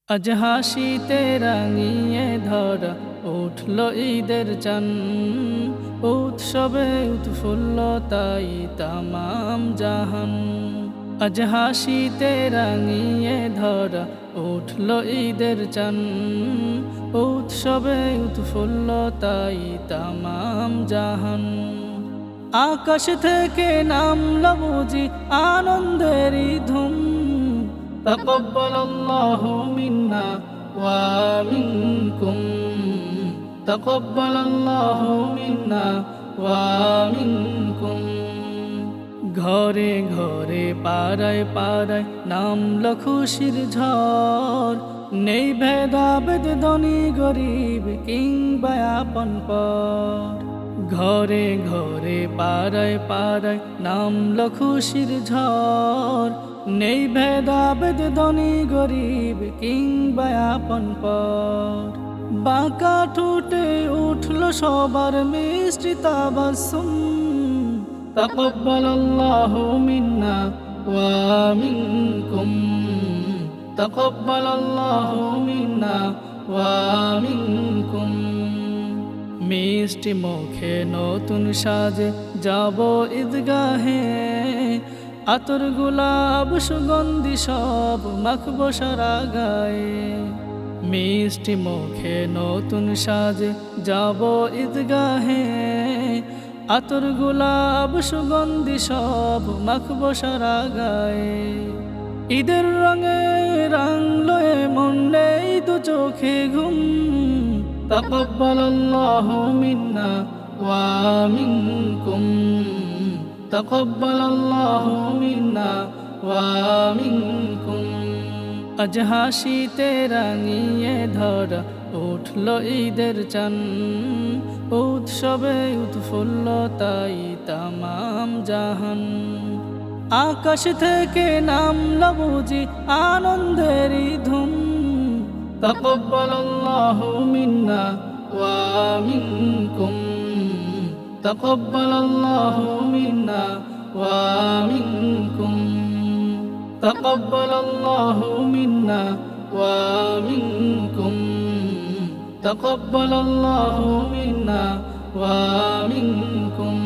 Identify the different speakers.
Speaker 1: আজ হাসিতে রাঙিয়ে ধরা উঠল ঈদের চান, উৎসবে উৎফুল্ল তাই তামাম জাহান। আজ হাসিতে রাঙিয়ে ধরা উঠল ঈদের চান, উৎসবে উৎফুল্ল তাই তামাম জাহান। আকাশ থেকে নামল বুঝি আনন্দেরই ধুম, তাকাব্বালাল্লাহু মিন্না ওয়া মিনকুম, তাকাব্বালাল্লাহু মিন্না ওয়া মিনকুম। ঘরে ঘরে পাড়ায় পাড়ায় নামল খুশির ঝড়, নেই ভেদাভেদ ধনী গরিব কিংবা আপন পর। ঘরে ঘরে পাড়ায় পাড়ায় নামল খুশির ঝড়, নেই ভেদাভেদ ধনী গরিব কিংবা আপন পর। বাঁকা ঠোঁটে উঠল সবার মিষ্টি তাবাসসুম, তাকাব্বালাল্লাহু মিন্না ওয়া মিনকুম, তাকাব্বালাল্লাহু মিন্না ওয়া মিনকুম। মিষ্টি মুখে নতুন সাজে যাব ঈদগাহে, আতর গোলাপ সুগন্ধি সব মাখব সারা গায়ে। মিষ্টি মুখে নতুন সাজে যাব ঈদগাহে, আতর গোলাপ সুগন্ধি সব মাখব সারা গায়ে। ঈদের রঙে রাঙলো এমন নেই দু চোখে ঘুম, তাকাব্বালাল্লাহু মিন্না ওয়া মিনকুম, তাকাব্বালাল্লাহু মিন্না ওয়া মিনকুম। আজ হাসিতে রাঙিয়ে ধরা উঠল ঈদের চান, উৎসবে উৎফুল্ল তাই তামাম জাহান। আকাশ থেকে নামল বুঝি আনন্দেরই ধুম, তাকাব্বালাল্লাহু মিন্না ওয়া মিনকুম, তাকাব্বালাল্লাহু মিন্না ওয়া মিনকুম, তাকাব্বালাল্লাহু মিন্না ওয়া মিনকুম, তাকাব্বালাল্লাহু মিন্না ওয়া মিনকুম।